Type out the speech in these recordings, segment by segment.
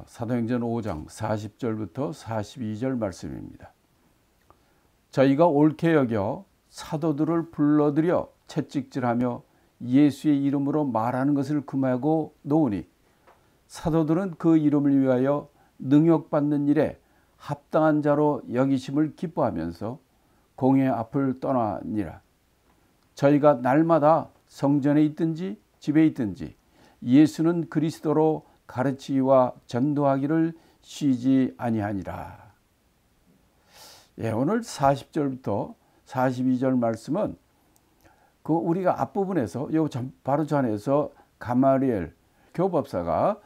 사도행전 5장 40절부터 42절 말씀입니다. 저희가 옳게 여겨 사도들을 불러들여 채찍질하며 예수의 이름으로 말하는 것을 금하고 놓으니 사도들은 그 이름을 위하여 능욕받는 일에 합당한 자로 여기심을 기뻐하면서 공회 앞을 떠나니라. 저희가 날마다 성전에 있든지 집에 있든지 예수는 그리스도로 가르치기와 전도하기를 쉬지 아니하니라. 오늘 40절부터 42절 말씀은 그 우리가 앞부분에서 바로 전에서 가말리엘 교법사가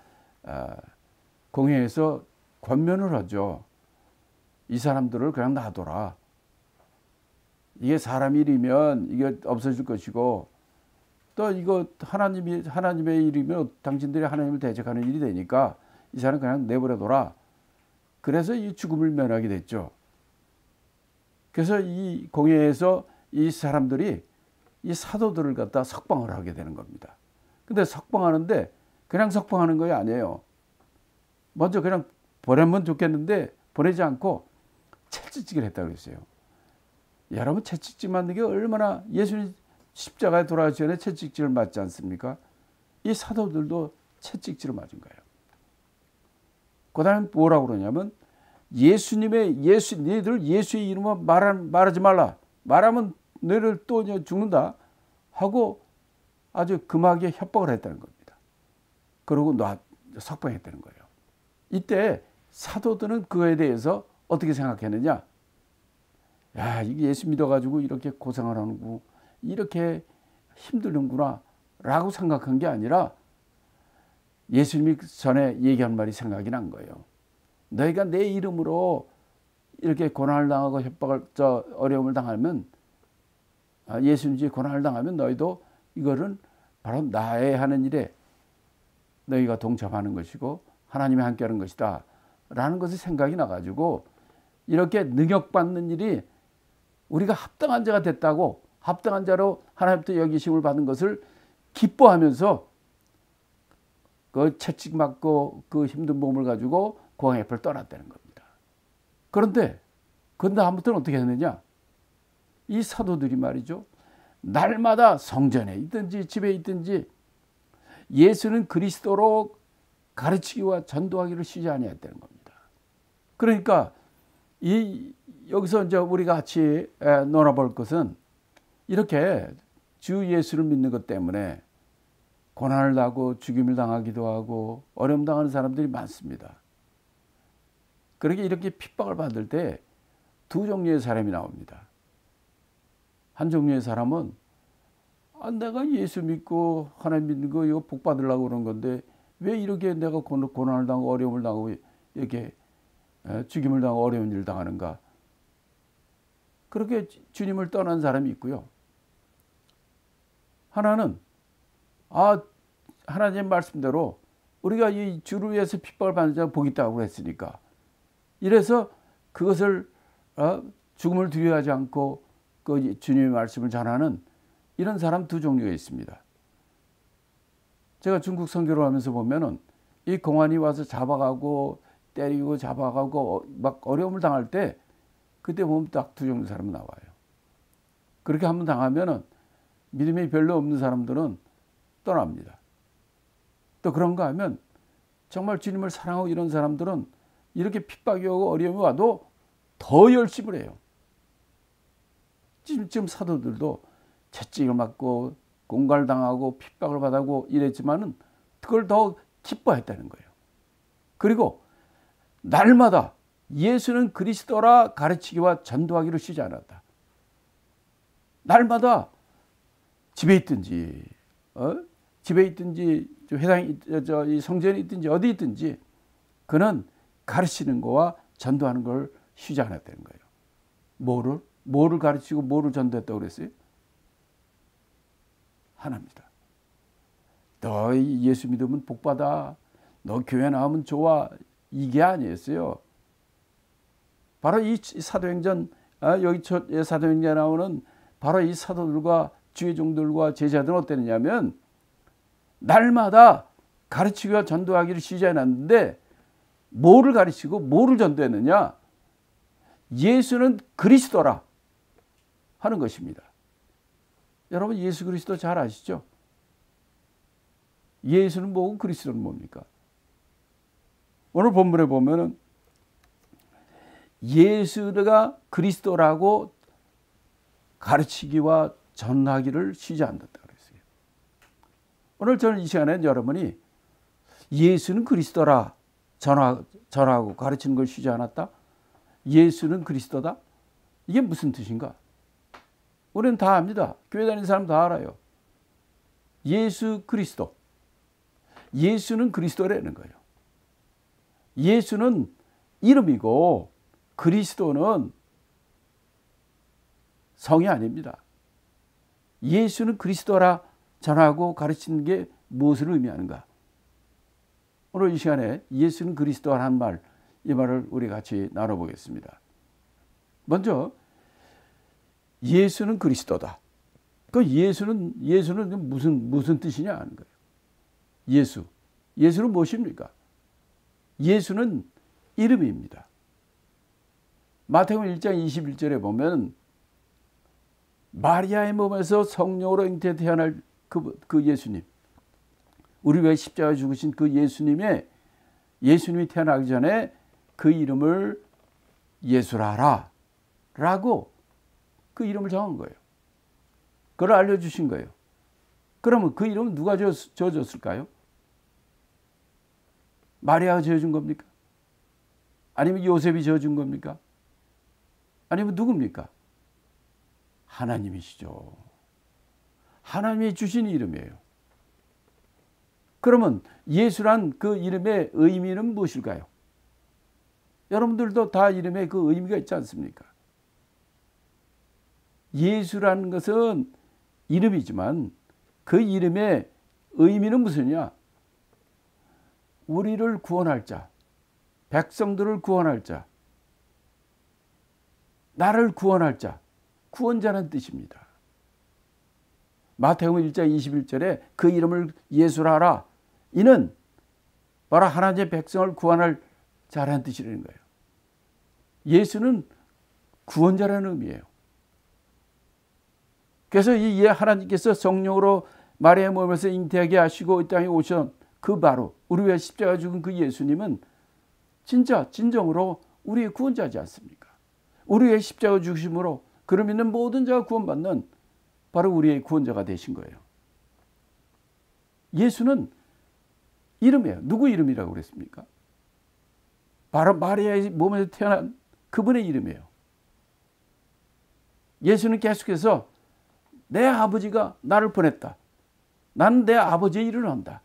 공회에서 권면을 하죠. 이 사람들을 그냥 놔둬라. 이게 사람 일이면 이게 없어질 것이고 또 이거 하나님의 일이면 당신들이 하나님을 대적하는 일이 되니까 이 사람 그냥 내버려둬라. 그래서 이 죽음을 면하게 됐죠. 그래서 이 공회에서 이 사람들이 이 사도들을 갖다 석방을 하게 되는 겁니다. 근데 석방하는데 그냥 석방하는 거 아니에요. 먼저 그냥 보내면 좋겠는데 보내지 않고 채찍질을 했다고 그랬어요. 여러분 채찍질 맞는 게 얼마나 예수님 십자가에 돌아가기 전에 채찍질을 맞지 않습니까? 이 사도들도 채찍질을 맞은 거예요. 그 다음에 뭐라고 그러냐면 너희들 예수의 이름으로 말하지 말라. 말하면 너희를 또 죽는다 하고 아주 금하게 협박을 했다는 겁니다. 그러고 석방했다는 거예요. 이때 사도들은 그거에 대해서 어떻게 생각했느냐? 야, 이게 예수 믿어가지고 이렇게 고생을 하는구, 이렇게 힘드는구나 라고 생각한 게 아니라 예수님이 전에 얘기한 말이 생각이 난 거예요. 너희가 내 이름으로 이렇게 고난을 당하고 어려움을 당하면, 예수님이 고난을 당하면 너희도 이거는 바로 나의 하는 일에 너희가 동참하는 것이고 하나님이 함께하는 것이다 라는 것이 생각이 나가지고 이렇게 능욕받는 일이 우리가 합당한 자가 됐다고, 합당한 자로 하나님부터 여기심을 받은 것을 기뻐하면서 그 채찍 맞고 그 힘든 몸을 가지고 공회 앞을 떠났다는 겁니다. 그런데 그 다음부터는 어떻게 했느냐? 이 사도들이 말이죠, 날마다 성전에 있든지 집에 있든지 예수는 그리스도로 가르치기와 전도하기를 쉬지 아니했다는 겁니다. 그러니까 여기서 이제 우리가 같이 놀아볼 것은 이렇게 주 예수를 믿는 것 때문에 고난을 당하고 죽임을 당하기도 하고 어려움 당하는 사람들이 많습니다. 그렇게 이렇게 핍박을 받을 때 두 종류의 사람이 나옵니다. 한 종류의 사람은 내가 예수 믿고 하나님 믿는 거 이거 복 받으려고 그런 건데 왜 이렇게 내가 고난을 당하고 어려움을 당하고 이렇게 죽임을 당하고 어려운 일을 당하는가. 그렇게 주님을 떠난 사람이 있고요. 하나는 하나님 말씀대로 우리가 이 주를 위해서 핍박을 받는 자가 복이 있다고 했으니까 이래서 그것을 죽음을 두려워하지 않고 그 주님의 말씀을 전하는 이런 사람 두 종류가 있습니다. 제가 중국 선교를 하면서 보면은 이 공안이 와서 잡아가고 때리고 잡아가고 막 어려움을 당할 때 그때 보면 딱 두 종류 사람이 나와요. 그렇게 한번 당하면은 믿음이 별로 없는 사람들은 떠납니다. 또 그런가 하면 정말 주님을 사랑하고 이런 사람들은 이렇게 핍박이 오고 어려움이 와도 더 열심을 해요. 지금 사도들도 채찍을 맞고 공갈을 당하고 핍박을 받고 이랬지만은 그걸 더 기뻐했다는 거예요. 그리고 날마다 예수는 그리스도라 가르치기와 전도하기를 쉬지 않았다. 날마다 집에 있든지 회당이 성전에 있든지 어디 있든지 그는 가르치는 거와 전도하는 걸 쉬지 않았다는 거예요. 뭐를 가르치고 뭐를 전도했다고 그랬어요? 하나입니다. 너 예수 믿으면 복 받아. 너 교회 나오면 좋아. 이게 아니었어요. 바로 이 사도행전, 여기 사도행전에 나오는 바로 이 사도들과 주의 종들과 제자들은 어땠느냐면 날마다 가르치기와 전도하기를 쉬지 않았는데 뭐를 가르치고 뭐를 전도했느냐? 예수는 그리스도라 하는 것입니다. 여러분 예수 그리스도 잘 아시죠? 예수는 뭐고 그리스도는 뭡니까? 오늘 본문에 보면은 예수가 그리스도라고 가르치기와 전하기를 쉬지 않는다 그랬어요. 오늘 저는 이 시간에 여러분이 예수는 그리스도라 전하고 가르치는 걸 쉬지 않았다? 예수는 그리스도다? 이게 무슨 뜻인가? 우리는 다 압니다. 교회 다니는 사람 다 알아요. 예수 그리스도. 예수는 그리스도라는 거예요. 예수는 이름이고 그리스도는 성이 아닙니다. 예수는 그리스도라 전하고 가르치는 게 무엇을 의미하는가? 오늘 이 시간에 예수는 그리스도라는 말, 이 말을 우리 같이 나눠보겠습니다. 먼저 예수는 그리스도다. 그 예수는 무슨 뜻이냐 하는 거예요. 예수는 무엇입니까? 예수는 이름입니다. 마태복음 1장 21절에 보면 마리아의 몸에서 성령으로 잉태 태어날 그 예수님, 우리 위해 십자가에 죽으신 그 예수님이 태어나기 전에 그 이름을 예수라라 라고 그 이름을 정한 거예요. 그걸 알려주신 거예요. 그러면 그 이름은 누가 지어줬을까요? 마리아가 지어준 겁니까? 아니면 요셉이 지어준 겁니까? 아니면 누굽니까? 하나님이시죠. 하나님이 주신 이름이에요. 그러면 예수란 그 이름의 의미는 무엇일까요? 여러분들도 다 이름에 그 의미가 있지 않습니까? 예수라는 것은 이름이지만 그 이름의 의미는 무엇이냐? 우리를 구원할 자, 백성들을 구원할 자, 나를 구원할 자, 구원자라는 뜻입니다. 마태복음 1장 21절에 그 이름을 예수라 하라. 이는 바로 하나님의 백성을 구원할 자라는 뜻이라는 거예요. 예수는 구원자라는 의미예요. 그래서 이 하나님께서 성령으로 마리아의 몸에서 잉태하게 하시고 이 땅에 오신 그 바로 우리 위해 십자가 죽은 그 예수님은 진정으로 우리의 구원자지 않습니까? 우리 위해 십자가 죽으심으로 그를 믿는 모든 자가 구원받는 바로 우리의 구원자가 되신 거예요. 예수는 이름이에요. 누구 이름이라고 그랬습니까? 바로 마리아의 몸에서 태어난 그분의 이름이에요. 예수는 계속해서 내 아버지가 나를 보냈다. 나는 내 아버지의 일을 한다.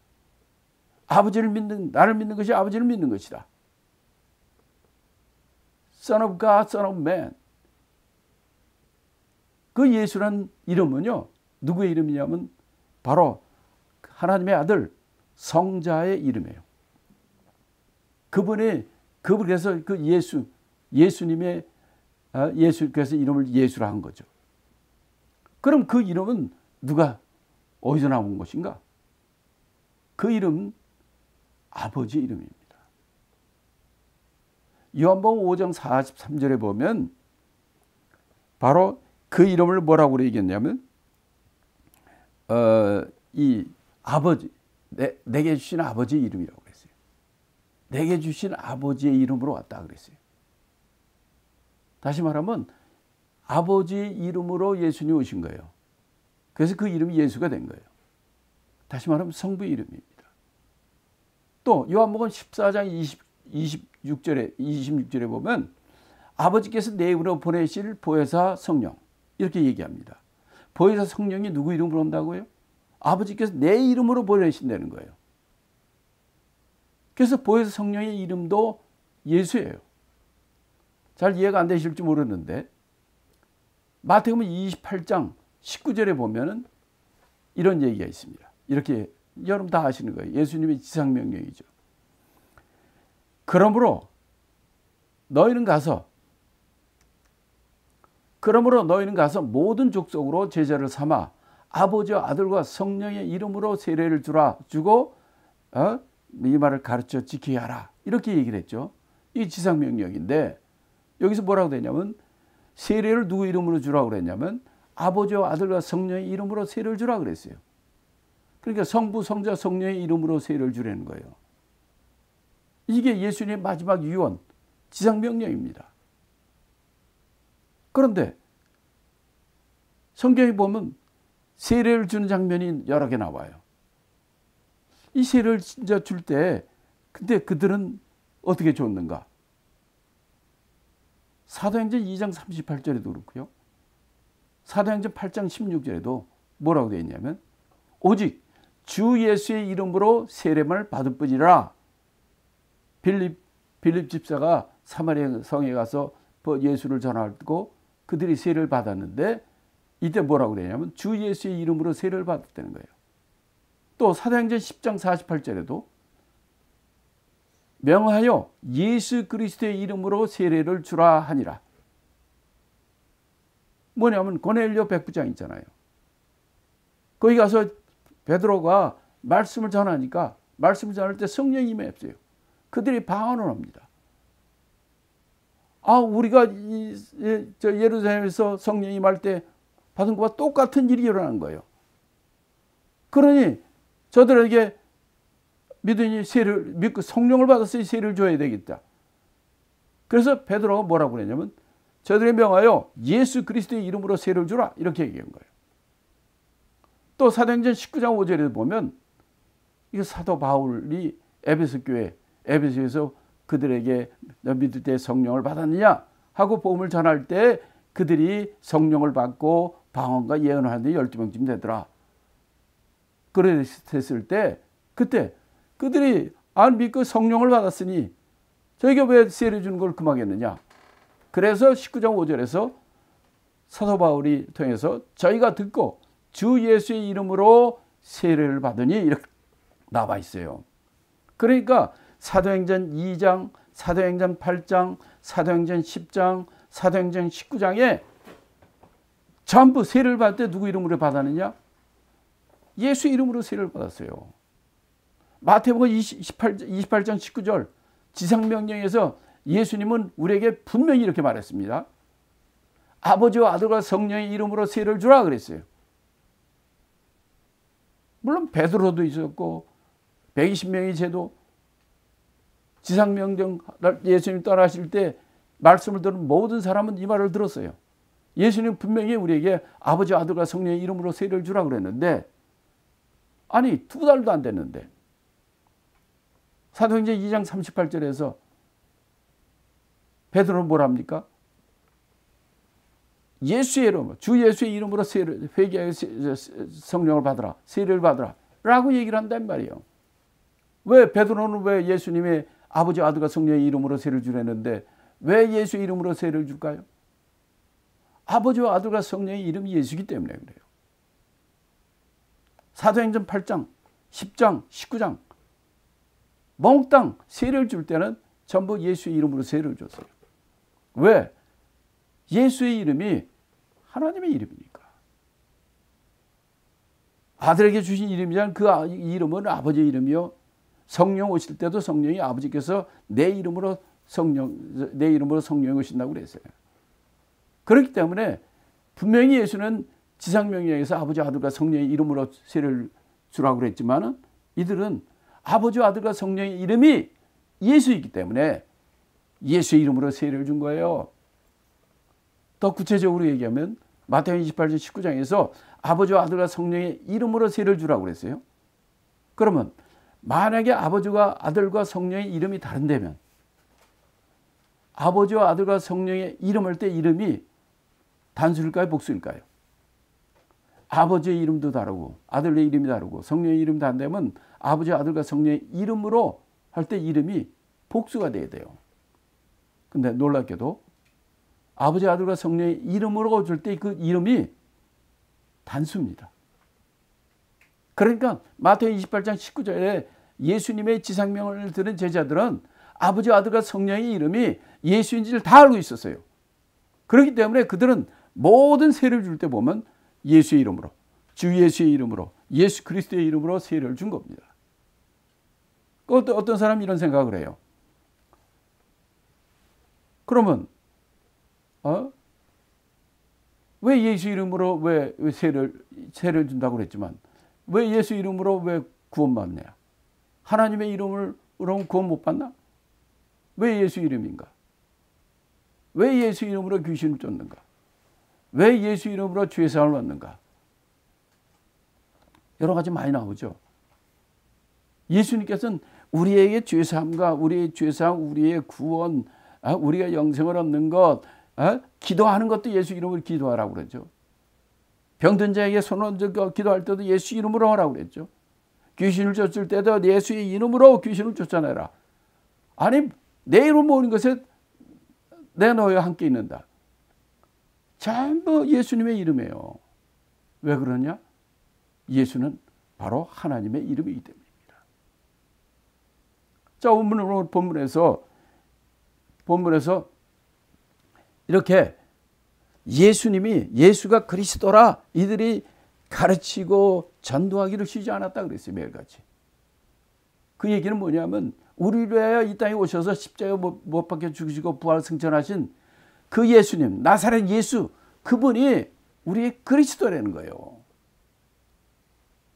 나를 믿는 것이 아버지를 믿는 것이다. Son of God, Son of Man. 그 예수란 이름은요, 누구의 이름이냐면 바로 하나님의 아들 성자의 이름이에요. 그래서 그 예수님의 그래서 이름을 예수라 한 거죠. 그럼 그 이름은 어디서 나온 것인가? 그 이름 아버지의 이름입니다. 요한복음 5장 43절에 보면 바로 그 이름을 뭐라고 얘기했냐면 이 아버지 내게 주신 아버지의 이름이라고 그랬어요. 내게 주신 아버지의 이름으로 왔다 그랬어요. 다시 말하면 아버지의 이름으로 예수님이 오신 거예요. 그래서 그 이름이 예수가 된 거예요. 다시 말하면 성부의 이름입니다. 또 요한복음 14장 26절에 보면 아버지께서 내 이름으로 보내실 보혜사 성령 이렇게 얘기합니다. 보혜사 성령이 누구 이름으로 온다고요? 아버지께서 내 이름으로 보내신다는 거예요. 그래서 보혜사 성령의 이름도 예수예요. 잘 이해가 안 되실지 모르는데 마태복음 28장 19절에 보면은 이런 얘기가 있습니다. 이렇게 여러분 다 아시는 거예요. 예수님의 지상명령이죠. 그러므로 너희는 가서 모든 족속으로 제자를 삼아 아버지와 아들과 성령의 이름으로 세례를 주고 이 말을 가르쳐 지키게 하라. 이렇게 얘기를 했죠. 이 지상명령인데 여기서 뭐라고 되냐면 세례를 누구 이름으로 주라고 그랬냐면 아버지와 아들과 성령의 이름으로 세례를 주라고 그랬어요. 그러니까 성부, 성자, 성령의 이름으로 세례를 주라는 거예요. 이게 예수님의 마지막 유언, 지상명령입니다. 그런데 성경에 보면 세례를 주는 장면이 여러 개 나와요. 이 세례를 진짜 줄 때 근데 그들은 어떻게 줬는가? 사도행전 2장 38절에도 그렇고요. 사도행전 8장 16절에도 뭐라고 되어 있냐면 오직 주 예수의 이름으로 세례만을 받을 뿐이라. 빌립 집사가 사마리아 성에 가서 예수를 전하고 그들이 세례를 받았는데 이때 뭐라고 그러냐면 주 예수의 이름으로 세례를 받았다는 거예요. 또 사도행전 10장 48절에도 명하여 예수 그리스도의 이름으로 세례를 주라 하니라. 뭐냐면 고넬료 백부장 있잖아요. 거기 가서 베드로가 말씀을 전하니까 말씀을 전할 때 성령이 임했어요. 그들이 방언을 합니다. 우리가 예루살렘에서 성령이 임할 때 받은 것과 똑같은 일이 일어난 거예요. 그러니 저들에게 믿으니 세례를 믿고 성령을 받았으니 세례를 줘야 되겠다. 그래서 베드로가 뭐라고 그랬냐면 저들의 명하여 예수 그리스도의 이름으로 세례를 주라 이렇게 얘기한 거예요. 또 사도행전 19장 5절에 보면 이거 사도 바울이 에베소 교회 에베소에서 그들에게 너 믿을 때 성령을 받았느냐 하고 복음을 전할 때 그들이 성령을 받고 방언과 예언을 하는데 12명쯤 되더라. 그랬을 때 그때 그들이 안 믿고 성령을 받았으니 저희가 왜 세례 주는 걸 금하겠느냐. 그래서 19장 5절에서 사도 바울이 통해서 저희가 듣고 주 예수의 이름으로 세례를 받으니 이렇게 나와 있어요. 그러니까 사도행전 2장, 사도행전 8장, 사도행전 10장, 사도행전 19장에 전부 세례를 받을 때 누구 이름으로 받았느냐? 예수 이름으로 세례를 받았어요. 마태복음 28장 19절 지상명령에서 예수님은 우리에게 분명히 이렇게 말했습니다. 아버지와 아들과 성령의 이름으로 세례를 주라 그랬어요. 물론 베드로도 있었고 120명의 제도 지상명령 예수님 떠나실 때 말씀을 들은 모든 사람은 이 말을 들었어요. 예수님 분명히 우리에게 아버지와 아들과 성령의 이름으로 세례를 주라 그랬는데 아니 2달도 안 됐는데 사도행전 2장 38절에서 베드로는 뭐랍니까? 예수의 이름, 주 예수의 이름으로 회개하여 성령을 받으라, 세례를 받으라 라고 얘기를 한단 말이에요. 왜 베드로는 왜 예수님의 아버지 아들과 성령의 이름으로 세례를 주려는데 왜 예수의 이름으로 세례를 줄까요? 아버지와 아들과 성령의 이름이 예수이기 때문에 그래요. 사도행전 8장, 10장, 19장 몽땅 세례를 줄 때는 전부 예수의 이름으로 세례를 줬어요. 왜? 예수의 이름이 하나님의 이름이니까. 아들에게 주신 이름이란 그 이름은 아버지의 이름이요. 성령 오실 때도 성령이 아버지께서 내 이름으로 성령이 오신다고 그랬어요. 그렇기 때문에 분명히 예수는 지상명령에서 아버지 아들과 성령의 이름으로 세례를 주라고 그랬지만 이들은 아버지와 아들과 성령의 이름이 예수이기 때문에 예수의 이름으로 세례를 준 거예요. 더 구체적으로 얘기하면 마태복음 28장 19장에서 아버지와 아들과 성령의 이름으로 세례를 주라고 그랬어요. 그러면 만약에 아버지와 아들과 성령의 이름이 다른다면 아버지와 아들과 성령의 이름 할 때 이름이 단수일까요? 복수일까요? 아버지의 이름도 다르고 아들의 이름이 다르고 성령의 이름도 다르다면 아버지와 아들과 성령의 이름으로 할 때 이름이 복수가 돼야 돼요. 근데 놀랍게도 아버지 아들과 성령의 이름으로 줄 때 그 이름이 단수입니다. 그러니까 마태복음 28장 19절에 예수님의 지상명을 들은 제자들은 아버지 아들과 성령의 이름이 예수인지를 다 알고 있었어요. 그렇기 때문에 그들은 모든 세례를 줄 때 보면 예수의 이름으로, 주 예수의 이름으로, 예수 그리스도의 이름으로 세례를 준 겁니다. 어떤 사람이 이런 생각을 해요. 그러면 왜 예수 이름으로 왜 세를 준다고 그랬지만 왜 예수 이름으로 왜 구원받냐? 하나님의 이름으로 구원 못 받나? 왜 예수 이름인가? 왜 예수 이름으로 귀신을 쫓는가? 왜 예수 이름으로 죄사함을 받는가? 여러 가지 많이 나오죠. 예수님께서는 우리에게 죄사함과 우리의 죄사함, 우리의 구원, 우리가 영생을 얻는 것, 기도하는 것도 예수 이름으로 기도하라고 그러죠. 병든 자에게 손 얹어 기도할 때도 예수 이름으로 하라고 그랬죠. 귀신을 쫓을 때도 예수의 이름으로 귀신을 쫓아내라. 아니, 내 이름 모으는 것에 내 너희와 함께 있는다. 전부 예수님의 이름이에요. 왜 그러냐? 예수는 바로 하나님의 이름이기 때문입니다. 자, 오늘 본문에서 이렇게 예수가 그리스도라 이들이 가르치고 전도하기를 쉬지 않았다 그랬어요. 매일같이. 그 얘기는 뭐냐면 우리를 위하여 이 땅에 오셔서 십자가에 못 박혀 죽으시고 부활 승천하신 그 예수님, 나사렛 예수, 그분이 우리의 그리스도라는 거예요.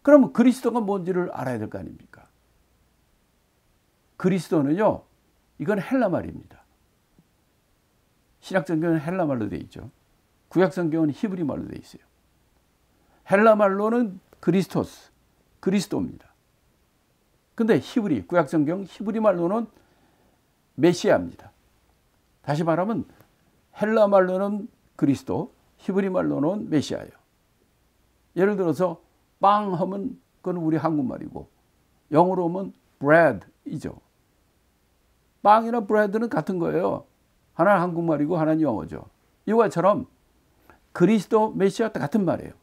그러면 그리스도가 뭔지를 알아야 될 거 아닙니까? 그리스도는요, 이건 헬라 말입니다. 신약성경은 헬라 말로 되어 있죠. 구약성경은 히브리 말로 되어 있어요. 헬라 말로는 그리스토스, 그리스도입니다. 근데 구약성경 히브리 말로는 메시아입니다. 다시 말하면 헬라 말로는 그리스도, 히브리 말로는 메시아예요. 예를 들어서 빵 하면 그건 우리 한국말이고 영어로 하면 bread이죠. 빵이나 bread는 같은 거예요. 하나는 한국말이고 하나는 영어죠. 이와처럼 그리스도, 메시아 같은 말이에요.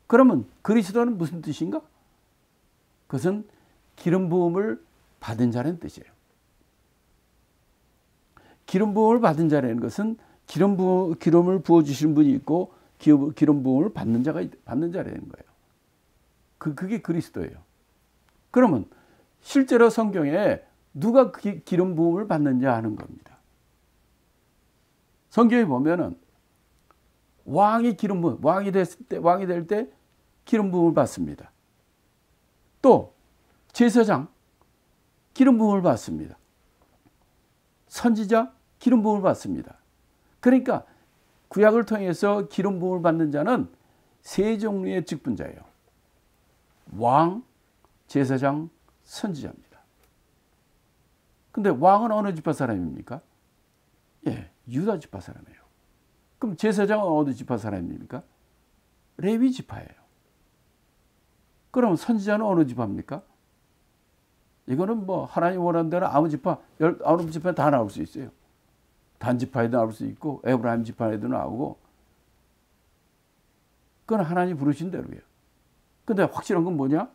그러면 그리스도는 무슨 뜻인가? 그것은 기름 부음을 받은 자라는 뜻이에요. 기름 부음을 받은 자라는 것은 기름을 부어주시는 분이 있고 기름 부음을 받는 자라는 거예요. 그게 그리스도예요. 그러면 실제로 성경에 누가 기름 부음을 받느냐 하는 겁니다. 성경에 보면은 왕이 왕이 될 때 기름 부음을 받습니다. 또 제사장 기름 부음을 받습니다. 선지자 기름 부음을 받습니다. 그러니까 구약을 통해서 기름 부음을 받는 자는 세 종류의 직분자예요. 왕, 제사장, 선지자입니다. 근데 왕은 어느 지파 사람입니까? 예, 유다 지파 사람이에요. 그럼 제사장은 어느 지파 사람입니까? 레위 지파예요. 그럼 선지자는 어느 지파입니까? 이거는 뭐 하나님 원하는 대로 아무 지파에 다 나올 수 있어요. 단 지파에도 나올 수 있고 에브라임 지파에도 나오고 그건 하나님 부르신 대로예요. 근데 확실한 건 뭐냐?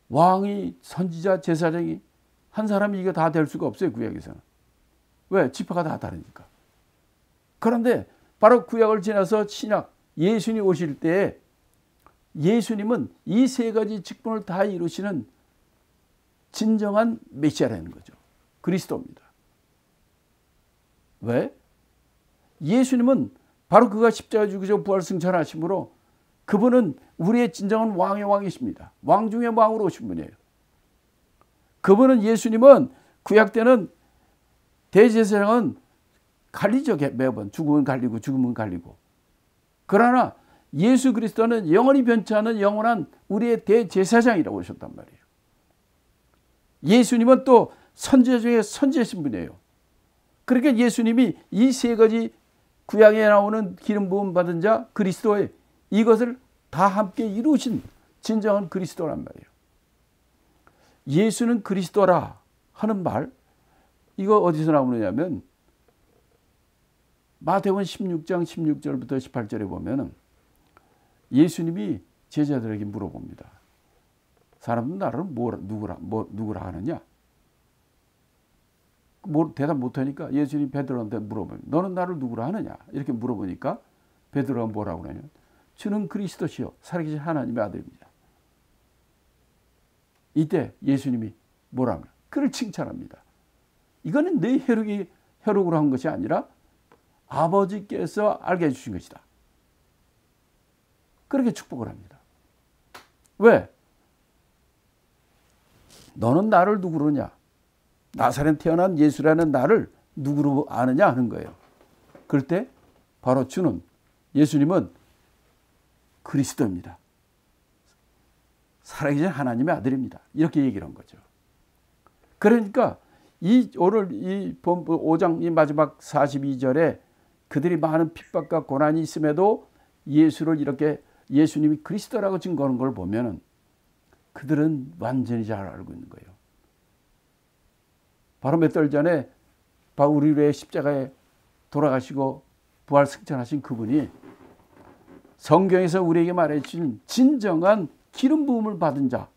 왕이, 선지자, 제사장이 한 사람이 이게 다 될 수가 없어요. 구약에서는. 왜? 지파가 다 다르니까. 그런데 바로 구약을 지나서 신약 예수님 오실 때 예수님은 이 세 가지 직분을 다 이루시는 진정한 메시아라는 거죠. 그리스도입니다. 왜? 예수님은 바로 그가 십자가에 죽으시고 부활 승천하심으로 그분은 우리의 진정한 왕의 왕이십니다. 왕 중에 왕으로 오신 분이에요. 그분은 예수님은 구약 때는 대제사장은 갈리죠. 매번 죽으면 갈리고. 그러나 예수 그리스도는 영원히 변치 않은 영원한 우리의 대제사장이라고 오셨단 말이에요. 예수님은 또 선지자 중에 선지자신 분이에요. 그러니까 예수님이 이 세 가지 구약에 나오는 기름 부음 받은 자 그리스도의 이것을 다 함께 이루신 진정한 그리스도란 말이에요. 예수는 그리스도라 하는 말, 이거 어디서 나오느냐면 마태복음 16장 16절부터 18절에 보면은 예수님이 제자들에게 물어봅니다. 사람은 나를 누구라 하느냐? 대답 못하니까 예수님이 베드로한테 물어보면 너는 나를 누구라 하느냐? 이렇게 물어보니까 베드로가 뭐라고 하냐면 주는 그리스도시요 살아계신 하나님의 아들입니다. 이때 예수님이 뭐라 하냐? 그를 칭찬합니다. 이거는 내 혈육이 혈육으로 한 것이 아니라 아버지께서 알게 해주신 것이다. 그렇게 축복을 합니다. 왜? 너는 나를 누구로 아냐? 나사렛 태어난 예수라는 나를 누구로 아느냐 하는 거예요. 그럴 때 바로 주는 예수님은 그리스도입니다. 살아계신 하나님의 아들입니다. 이렇게 얘기를 한 거죠. 그러니까 오늘 이 5장 이 마지막 42절에 그들이 많은 핍박과 고난이 있음에도 예수를 이렇게 예수님이 그리스도라고 증거하는 걸 보면은 그들은 완전히 잘 알고 있는 거예요. 바로 몇 달 전에 우리 위해 십자가에 돌아가시고 부활 승천하신 그분이 성경에서 우리에게 말해주신 진정한 기름 부음을 받은 자,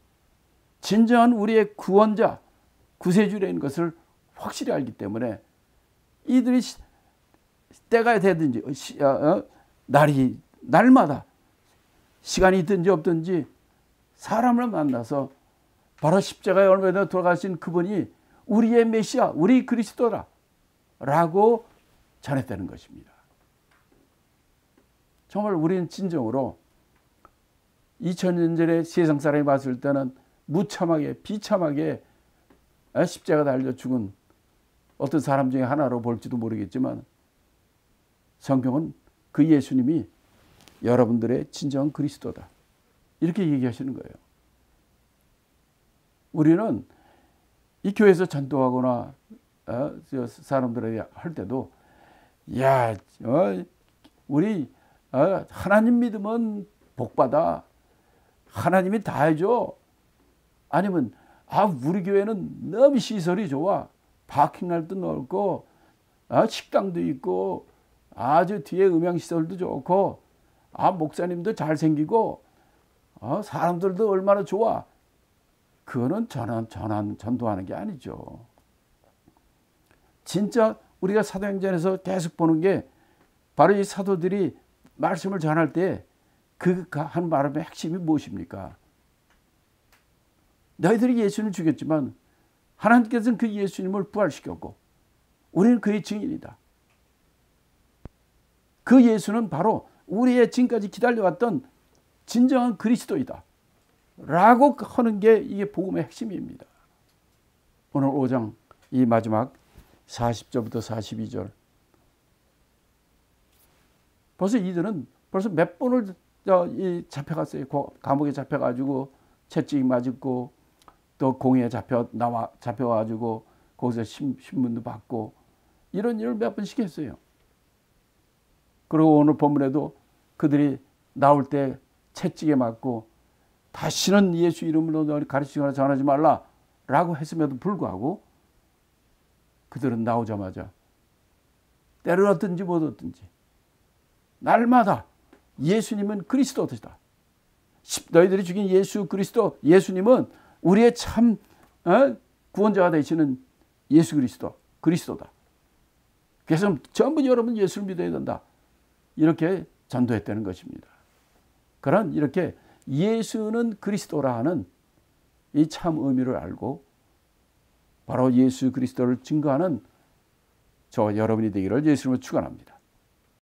진정한 우리의 구원자, 구세주라는 것을 확실히 알기 때문에 이들이 때가 되든지 날마다 시간이 있든지 없든지 사람을 만나서 바로 십자가에 얼마나 돌아가신 그분이 우리의 메시아, 우리 그리스도라 라고 전했다는 것입니다. 정말 우리는 진정으로 2000년 전에 세상 사람이 봤을 때는 무참하게 비참하게 십자가 달려 죽은 어떤 사람 중에 하나로 볼지도 모르겠지만 성경은 그 예수님이 여러분들의 진정한 그리스도다. 이렇게 얘기하시는 거예요. 우리는 이 교회에서 전도하거나 사람들에게 할 때도 우리 하나님 믿으면 복받아. 하나님이 다 해줘. 아니면 우리 교회는 너무 시설이 좋아. 파킹날도 넓고 식당도 있고 아주 뒤에 음향시설도 좋고 목사님도 잘생기고 사람들도 얼마나 좋아. 그거는 전도하는 게 아니죠. 진짜 우리가 사도행전에서 계속 보는 게 바로 이 사도들이 말씀을 전할 때 그 한 말의 핵심이 무엇입니까? 너희들이 예수님을 죽였지만 하나님께서는 그 예수님을 부활시켰고 우리는 그의 증인이다. 그 예수는 바로 우리의 지금까지 기다려왔던 진정한 그리스도이다. 라고 하는 게 이게 복음의 핵심입니다. 오늘 5장 이 마지막 40절부터 42절. 벌써 이들은 몇 번을 잡혀갔어요. 감옥에 잡혀가지고 채찍이 맞고 또 공에 잡혀가지고 거기서 신문도 받고 이런 일을 몇 번씩 했어요. 그리고 오늘 본문에도 그들이 나올 때 채찍에 맞고 다시는 예수 이름으로 너희 가르치거나 전하지 말라라고 했음에도 불구하고 그들은 나오자마자 때를 얻든지 못 얻든지 날마다 예수님은 그리스도다. 너희들이 죽인 예수 그리스도, 예수님은 우리의 참 구원자가 되시는 예수 그리스도다. 그래서 전부 여러분 예수를 믿어야 된다. 이렇게 전도했다는 것입니다. 그런 이렇게 예수는 그리스도라 하는 이 참 의미를 알고 바로 예수 그리스도를 증거하는 저 여러분이 되기를 예수님으로 축원합니다.